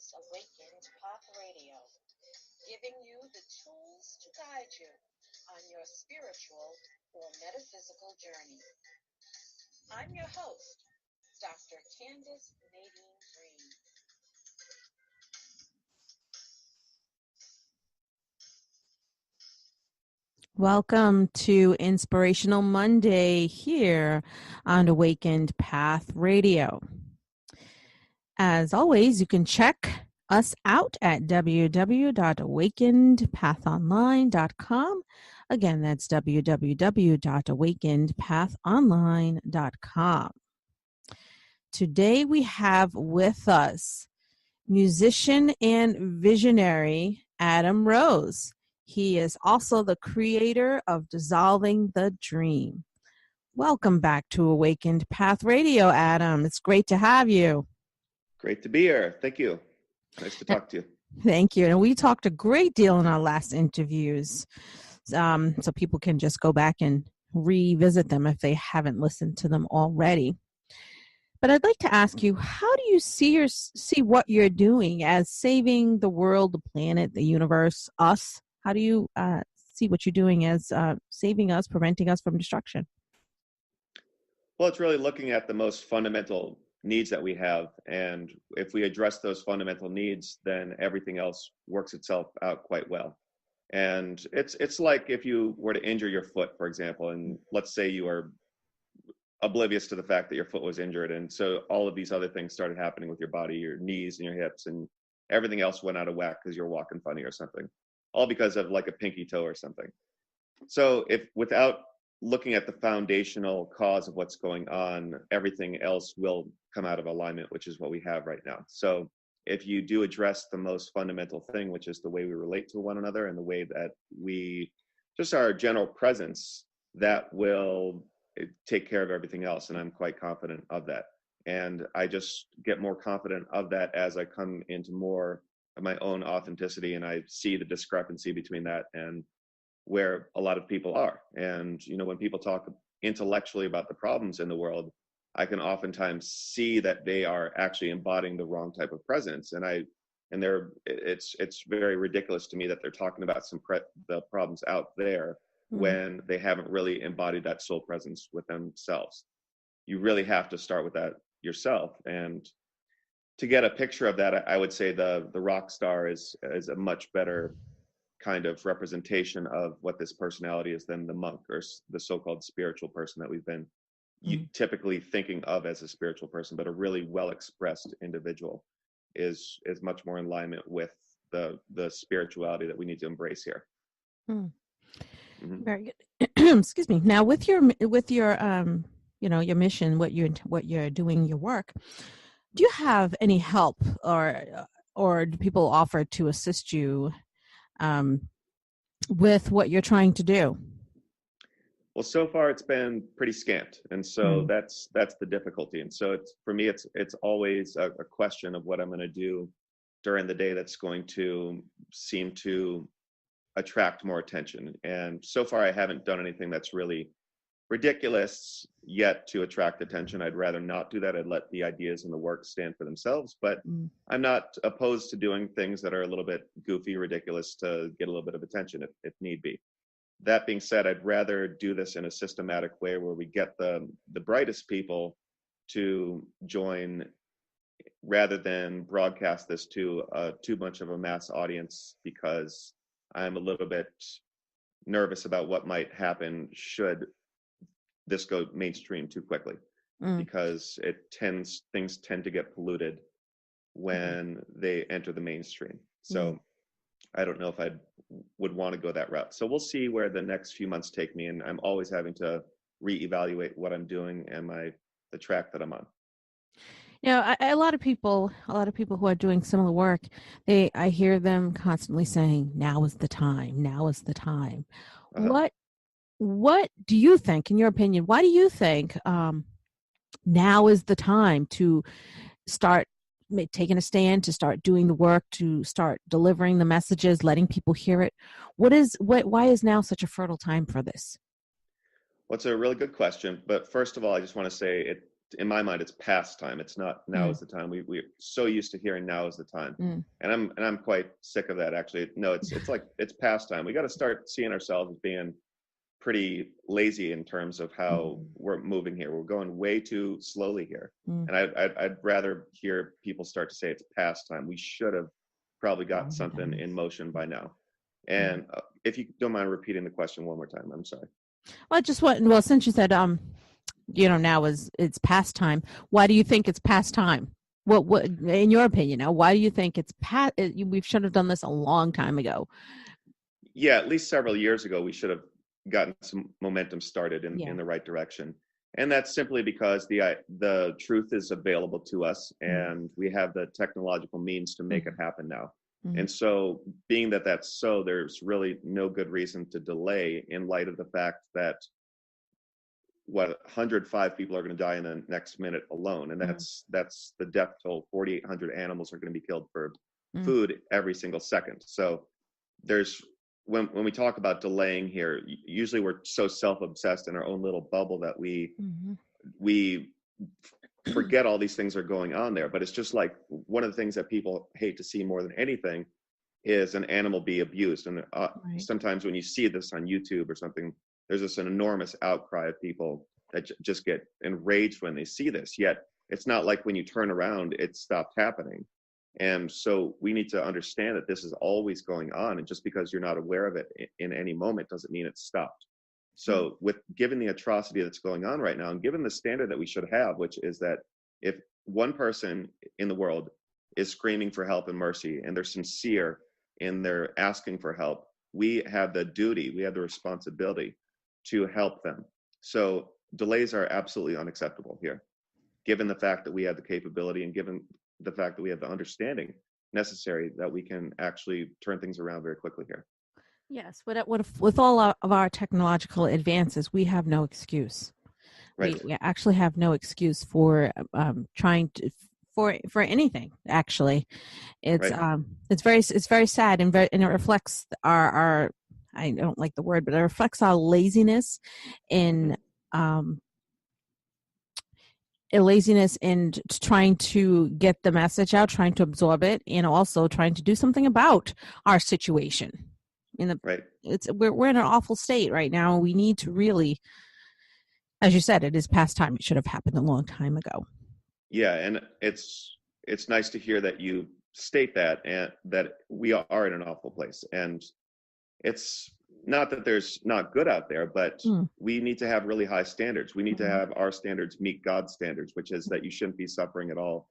Awakened Path Radio, giving you the tools to guide you on your spiritual or metaphysical journey. I'm your host, Dr. Candace Nadine Green. Welcome to Inspirational Monday here on Awakened Path Radio. As always, you can check us out at www.awakenedpathonline.com. Again, that's www.awakenedpathonline.com. Today we have with us musician and visionary Adam Rose. He is also the creator of Dissolving the Dream. Welcome back to Awakened Path Radio, Adam. It's great to have you. Great to be here. Thank you. Nice to talk to you. Thank you. And we talked a great deal in our last interviews, so people can just go back and revisit them if they haven't listened to them already. But I'd like to ask you, how do you see what you're doing as saving the world, the planet, the universe, us? How do you see what you're doing as saving us, preventing us from destruction? Well, it's really looking at the most fundamental needs that we have. And if we address those fundamental needs, then everything else works itself out quite well. And it's like if you were to injure your foot, for example, and let's say you are oblivious to the fact that your foot was injured. And so all of these other things started happening with your body, your knees and your hips, and everything else went out of whack because you're walking funny or something, all because of like a pinky toe or something. So if without looking at the foundational cause of what's going on, everything else will come out of alignment, which is what we have right now. So if you do address the most fundamental thing, which is the way we relate to one another and the way that we, just our general presence, that will take care of everything else. And I'm quite confident of that. And I just get more confident of that as I come into more of my own authenticity, and I see the discrepancy between that and where a lot of people are. And, you know, when people talk intellectually about the problems in the world, I can oftentimes see that they are actually embodying the wrong type of presence. It's very ridiculous to me that they're talking about the problems out there when they haven't really embodied that soul presence with themselves. You really have to start with that yourself. And to get a picture of that, I would say the rock star is a much better kind of representation of what this personality is than the monk or the so-called spiritual person that we've been typically thinking of as a spiritual person. But a really well-expressed individual is much more in alignment with the spirituality that we need to embrace here. Very good. Excuse me. Now, with your your mission, what you're doing, your work, do you have any help or do people offer to assist you with what you're trying to do? Well, so far it's been pretty scant, and so that's the difficulty. And so for me it's always a question of what I'm going to do during the day that's going to seem to attract more attention. And so far I haven't done anything that's really ridiculous yet to attract attention. I'd rather not do that. I'd let the ideas and the work stand for themselves, but I'm not opposed to doing things that are a little bit goofy, ridiculous to get a little bit of attention if need be. That being said, I'd rather do this in a systematic way where we get the brightest people to join rather than broadcast this to too much of a mass audience, because I'm a little bit nervous about what might happen should this go mainstream too quickly, because things tend to get polluted when they enter the mainstream. So I don't know if I would want to go that route. So we'll see where the next few months take me, and I'm always having to reevaluate what I'm doing and the track that I'm on. You know, a lot of people who are doing similar work, I hear them constantly saying, "Now is the time. Now is the time." What do you think, in your opinion? Why do you think now is the time to start taking a stand, to start doing the work, to start delivering the messages, letting people hear it? Why is now such a fertile time for this? Well, it's a really good question. But first of all, I just want to say in my mind, it's past time. It's not now is the time. We're so used to hearing now is the time. And I'm quite sick of that, actually. No, it's like, it's past time. We got to start seeing ourselves as being pretty lazy in terms of how we're moving here. We're going way too slowly here. And I'd rather hear people start to say it's past time. We should have probably got something in motion by now. And if you don't mind repeating the question one more time, I'm sorry. Well, well, since you said, now it's past time. Why do you think it's past time? What, in your opinion, now, why do you think it's past? We should have done this a long time ago. Yeah, at least several years ago, we should have gotten some momentum started in the right direction. And that's simply because the truth is available to us, and we have the technological means to make it happen now. And so, being that that's so, there's really no good reason to delay in light of the fact that 105 people are going to die in the next minute alone, and that's the death toll. 4,800 animals are going to be killed for food every single second. So there's when we talk about delaying here, usually we're so self-obsessed in our own little bubble that we forget all these things are going on there. But it's just like one of the things that people hate to see more than anything is an animal be abused. And sometimes when you see this on YouTube or something, there's an enormous outcry of people that just get enraged when they see this. Yet it's not like when you turn around, it stopped happening. And so we need to understand that this is always going on. And just because you're not aware of it in any moment doesn't mean it's stopped. So given the atrocity that's going on right now, and given the standard that we should have, which is that if one person in the world is screaming for help and mercy, and they're sincere in their asking for help, we have the duty, we have the responsibility to help them. So delays are absolutely unacceptable here, given the fact that we have the capability and given the fact that we have the understanding necessary that we can actually turn things around very quickly here. Yes, with all of our technological advances, we have no excuse. Right. We actually have no excuse for trying to for anything. Actually, it's very sad and it reflects our I don't like the word, but it reflects our laziness in trying to get the message out, trying to absorb it, and also trying to do something about our situation. We're in an awful state right now. We need to really, as you said, it is past time. It should have happened a long time ago. Yeah, and it's nice to hear that you state that, and that we are in an awful place. And it's not that there's not good out there, but we need to have really high standards. We need to have our standards meet God's standards, which is that you shouldn't be suffering at all.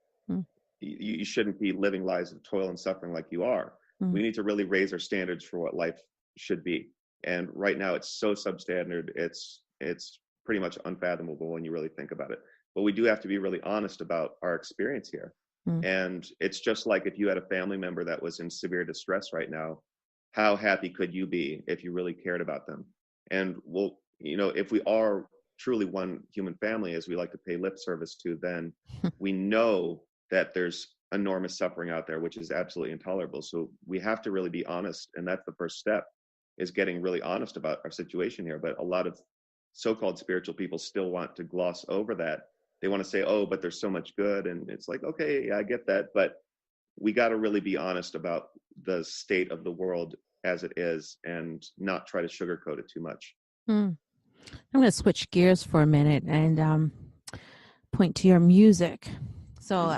You shouldn't be living lives of toil and suffering like you are. We need to really raise our standards for what life should be. And right now it's so substandard. It's pretty much unfathomable when you really think about it. But we do have to be really honest about our experience here. And it's just like if you had a family member that was in severe distress right now, how happy could you be if you really cared about them? And if we are truly one human family, as we like to pay lip service to, then we know that there's enormous suffering out there, which is absolutely intolerable. So we have to really be honest. And that's the first step, is getting really honest about our situation here. But a lot of so-called spiritual people still want to gloss over that. They want to say, oh, but there's so much good. And it's like, okay, yeah, I get that. But we got to really be honest about the state of the world as it is and not try to sugarcoat it too much. I'm going to switch gears for a minute and point to your music. So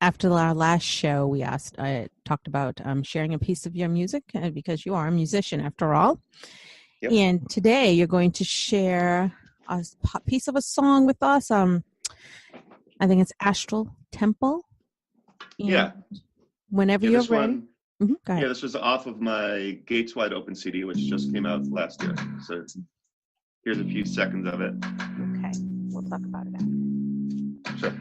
after our last show, I talked about sharing a piece of your music because you are a musician after all. Yep. And today you're going to share a piece of a song with us. I think it's Astral Temple. And whenever you're ready. Go ahead. Yeah, this was off of my Gates Wide Open CD, which just came out last year. So here's a few seconds of it. Okay, we'll talk about it after. Sure.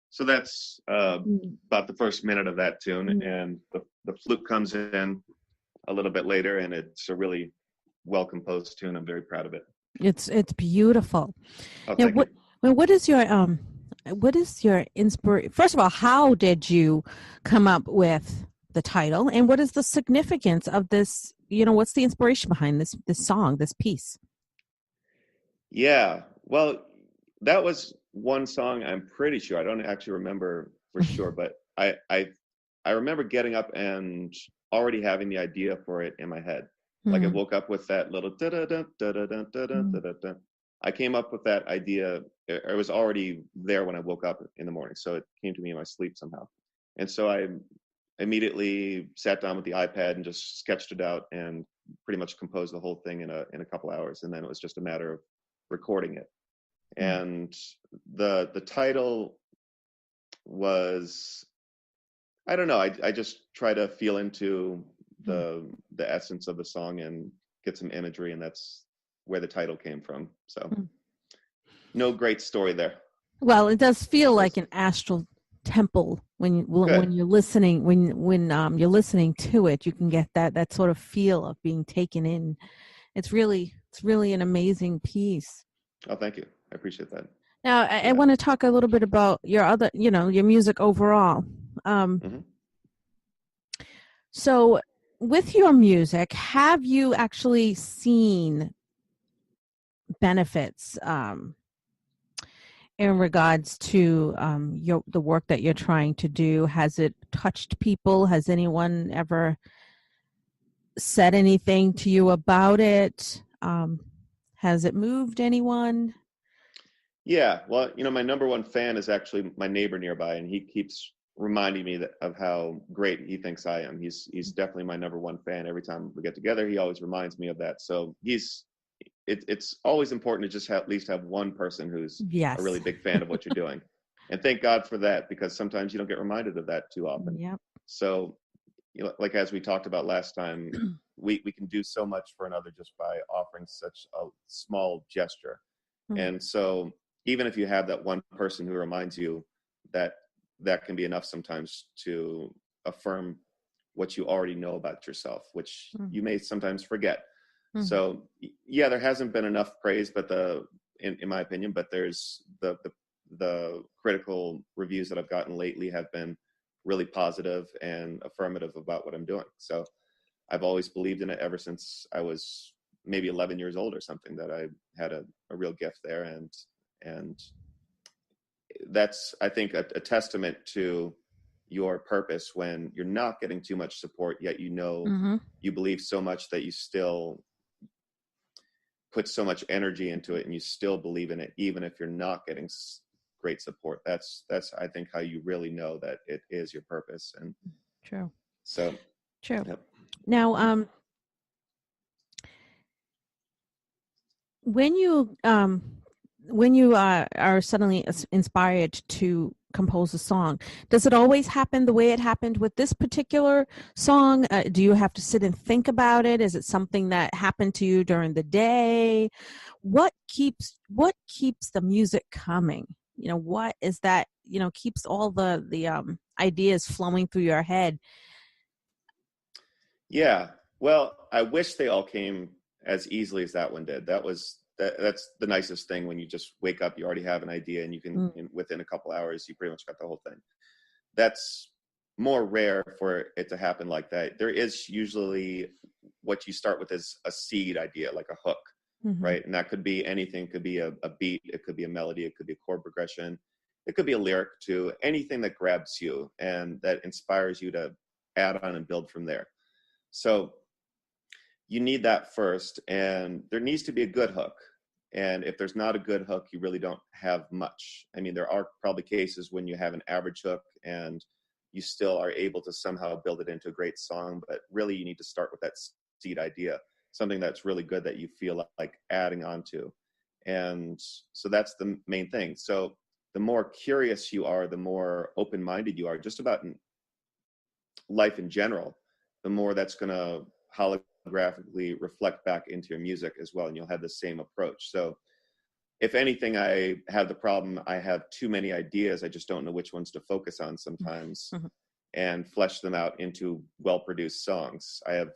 So that's about the first minute of that tune, and the flute comes in a little bit later, and it's a really well composed tune. I'm very proud of it. It's beautiful. Oh, Now, thank you. what is your inspiration? First of all, how did you come up with the title, and what is the significance of this? What's the inspiration behind this song, this piece? Yeah, well, that was one song. I'm pretty sure. I don't actually remember for sure, but I remember getting up and already having the idea for it in my head. Like I woke up with that little da da da da da da da da da da. I came up with that idea. It was already there when I woke up in the morning, so it came to me in my sleep somehow. And so I immediately sat down with the iPad and just sketched it out and pretty much composed the whole thing in a couple hours. And then it was just a matter of recording it. And the title was, I don't know, I just try to feel into the essence of the song and get some imagery, and that's where the title came from. So no great story there. Well, it does feel like an astral temple when you're listening, when you're listening to it. You can get that sort of feel of being taken in. It's really an amazing piece. Oh, thank you. I appreciate that. Now, I want to talk a little bit about your other, your music overall. So with your music, have you actually seen benefits in regards to the work that you're trying to do? Has it touched people? Has anyone ever said anything to you about it? Has it moved anyone? Yeah, well, my number one fan is actually my neighbor nearby, and he keeps reminding me of how great he thinks I am. He's definitely my number one fan. Every time we get together, he always reminds me of that. So it's always important to just at least have one person who's a really big fan of what you're doing. And thank God for that, because sometimes you don't get reminded of that too often. Yep. So, like as we talked about last time, we can do so much for another just by offering such a small gesture. And so even if you have that one person who reminds you, that can be enough sometimes to affirm what you already know about yourself, which you may sometimes forget. So yeah, there hasn't been enough praise, but in my opinion, but there's the critical reviews that I've gotten lately have been really positive and affirmative about what I'm doing. So I've always believed in it ever since I was maybe 11 years old or something, that I had a real gift there. And that's, I think, a testament to your purpose when you're not getting too much support, yet you believe so much that you still put so much energy into it, and you still believe in it even if you're not getting great support. That's I think how you really know that it is your purpose. And true. So true. Yep. Now, when you are suddenly inspired to compose a song, does it always happen the way it happened with this particular song? Do you have to sit and think about it? Is it something that happened to you during the day? What keeps the music coming? What is that, keeps all the ideas flowing through your head? Yeah. Well, I wish they all came as easily as that one did. That's the nicest thing, when you just wake up, you already have an idea, and you can, within a couple hours, you pretty much got the whole thing. That's more rare for it to happen like that. There is usually what you start with is a seed idea, like a hook, right? And that could be anything. It could be a beat. It could be a melody. It could be a chord progression. It could be a lyric to anything that grabs you and that inspires you to add on and build from there. So you need that first, and there needs to be a good hook. And if there's not a good hook, you really don't have much. I mean, there are probably cases when you have an average hook and you still are able to somehow build it into a great song. But really, you need to start with that seed idea, something that's really good that you feel like adding on to. And so that's the main thing. So the more curious you are, the more open-minded you are just about life in general, the more that's going to holographically reflect back into your music as well. And you'll have the same approach. So if anything, I have the problem, I have too many ideas. I just don't know which ones to focus on sometimes and flesh them out into well-produced songs. I have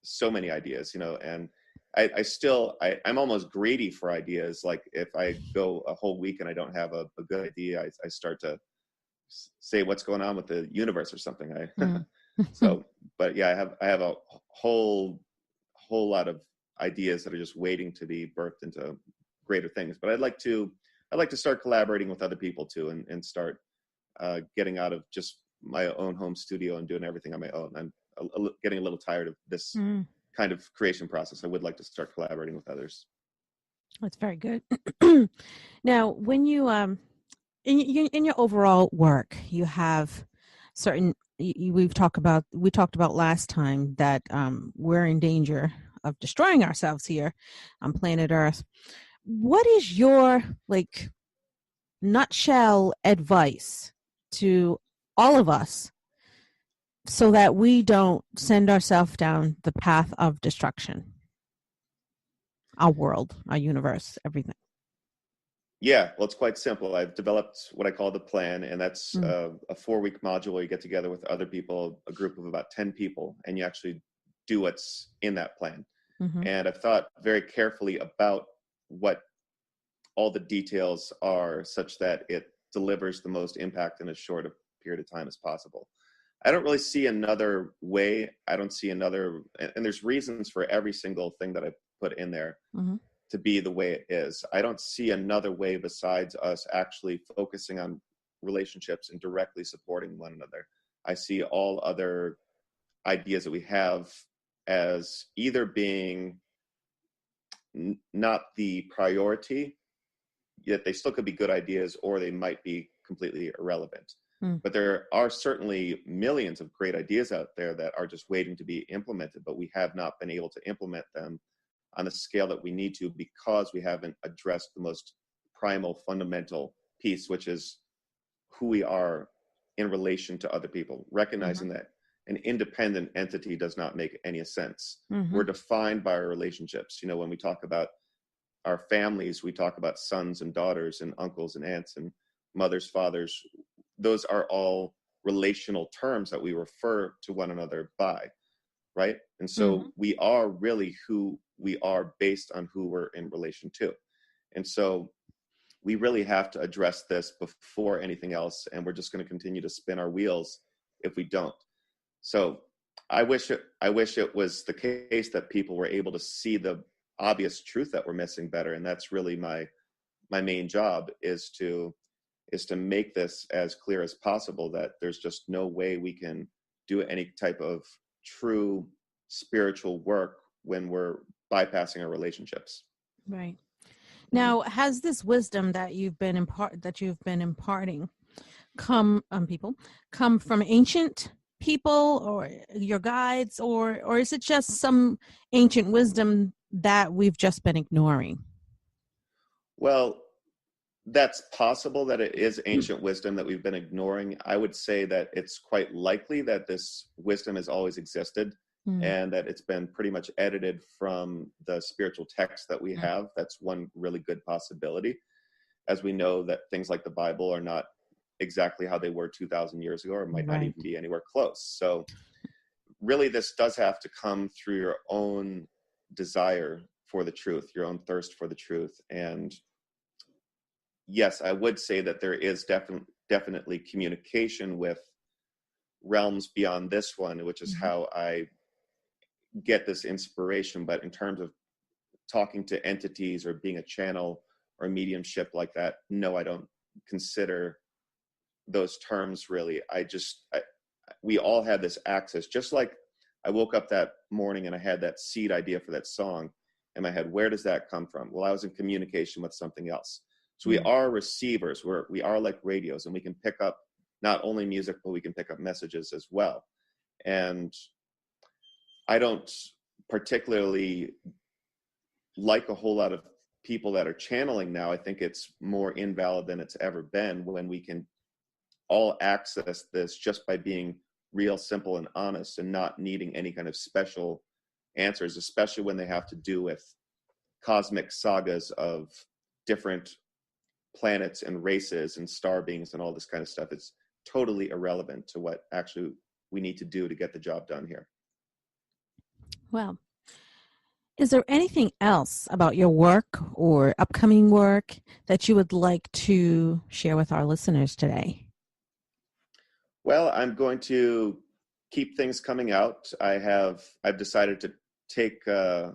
so many ideas, and I'm almost greedy for ideas. Like if I go a whole week and I don't have a good idea, I start to say what's going on with the universe or something. So, but yeah, I have a whole lot of ideas that are just waiting to be birthed into greater things. But I'd like to start collaborating with other people too, and start getting out of just my own home studio and doing everything on my own. I'm getting a little tired of this kind of creation process. I would like to start collaborating with others. That's very good. Now, when you in your overall work, you have certain. We talked about last time that we're in danger of destroying ourselves here on planet Earth. What is your nutshell advice to all of us so that we don't send ourselves down the path of destruction? Our world, our universe, everything. Yeah, well, it's quite simple. I've developed what I call the plan, and that's a 4-week module where you get together with other people, a group of about 10 people, and you actually do what's in that plan. And I've thought very carefully about what all the details are such that it delivers the most impact in as short a period of time as possible. I don't really see another way. I don't see another, and there's reasons for every single thing that I put in there to be the way it is. I don't see another way besides us actually focusing on relationships and directly supporting one another. I see all other ideas that we have as either being not the priority, yet they still could be good ideas, or they might be completely irrelevant. But there are certainly millions of great ideas out there that are just waiting to be implemented, but we have not been able to implement them on the scale that we need to, because we haven't addressed the most primal, fundamental piece, which is who we are in relation to other people, recognizing that an independent entity does not make any sense. We're defined by our relationships. When we talk about our families, we talk about sons and daughters and uncles and aunts and mothers, fathers. Those are all relational terms that we refer to one another by, right? And so we are really who we are based on who we're in relation to. And so we really have to address this before anything else, and we're just going to continue to spin our wheels if we don't. So I wish it was the case that people were able to see the obvious truth that we're missing better, and that's really my main job is to make this as clear as possible, that there's just no way we can do any type of true spiritual work when we're bypassing our relationships. Right. Now, has this wisdom that you've been imparting come from ancient people or your guides, or is it just some ancient wisdom that we've just been ignoring? Well, that's possible that it is ancient wisdom that we've been ignoring. I would say that it's quite likely that this wisdom has always existed and that it's been pretty much edited from the spiritual texts that we have. That's one really good possibility. As we know that things like the Bible are not exactly how they were 2,000 years ago, or might not even be anywhere close. So really this does have to come through your own desire for the truth, your own thirst for the truth. And yes, I would say that there is definitely communication with realms beyond this one, which is how I get this inspiration. But in terms of talking to entities or being a channel or mediumship like that, no, I don't consider those terms really. We all have this access. Just like I woke up that morning and I had that seed idea for that song in my head. Where does that come from? Well, I was in communication with something else. So we are receivers. We are like radios, and we can pick up not only music, but we can pick up messages as well. And I don't particularly like a whole lot of people that are channeling now. I think it's more invalid than it's ever been when we can all access this just by being real, simple, and honest, and not needing any kind of special answers, especially when they have to do with cosmic sagas of different planets and races and star beings and all this kind of stuff. It's totally irrelevant to what actually we need to do to get the job done here. Well, is there anything else about your work or upcoming work that you would like to share with our listeners today? Well, I'm going to keep things coming out. I've decided to take a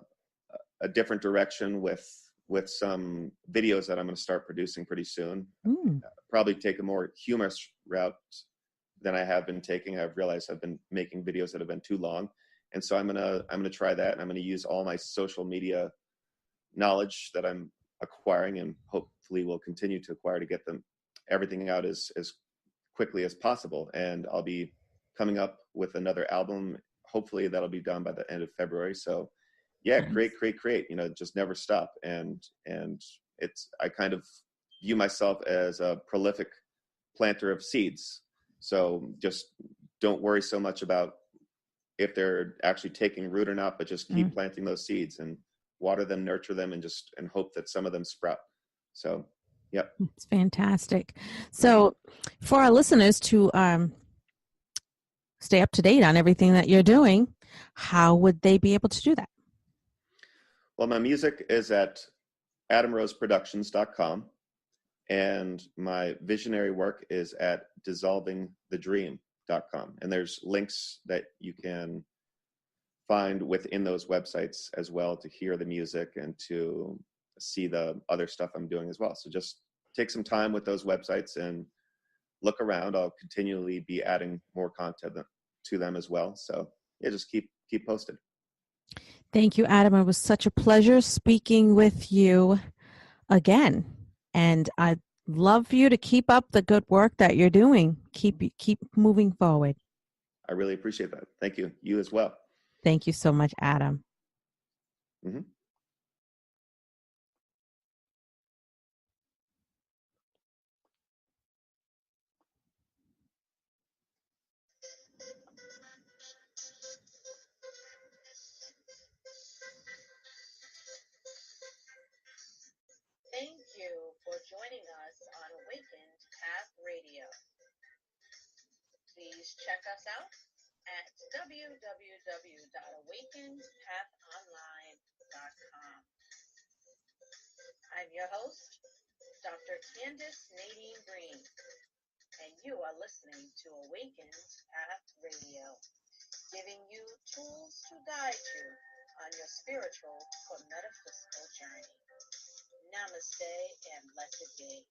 different direction with some videos that I'm going to start producing pretty soon. Probably take a more humorous route than I have been taking. I've realized I've been making videos that have been too long, and so I'm gonna try that, and I'm gonna use all my social media knowledge that I'm acquiring, and hopefully will continue to acquire, to get everything out as quickly as possible. And I'll be coming up with another album. Hopefully that'll be done by the end of February. So yeah, Nice. create, just never stop. And I kind of view myself as a prolific planter of seeds. So just don't worry so much about if they're actually taking root or not, but just keep planting those seeds and water them, nurture them, and hope that some of them sprout. So, yep. It's fantastic. So for our listeners to stay up to date on everything that you're doing, how would they be able to do that? Well, my music is at adamroseproductions.com, and my visionary work is at dissolvingthedream.com. And there's links that you can find within those websites as well to hear the music and to see the other stuff I'm doing as well. So just take some time with those websites and look around. I'll continually be adding more content to them as well. So yeah, just keep posted. Thank you, Adam. It was such a pleasure speaking with you again. And I'd love for you to keep up the good work that you're doing. Keep moving forward. I really appreciate that. Thank you. You as well. Thank you so much, Adam. Mm-hmm. Thank you for joining us on Awakened Path Radio. Please check us out at www.awakenedpathonline.com. I'm your host, Dr. Candace Nadine Green, and you are listening to Awakened Path Radio, giving you tools to guide you on your spiritual or metaphysical journey. Namaste and blessed be.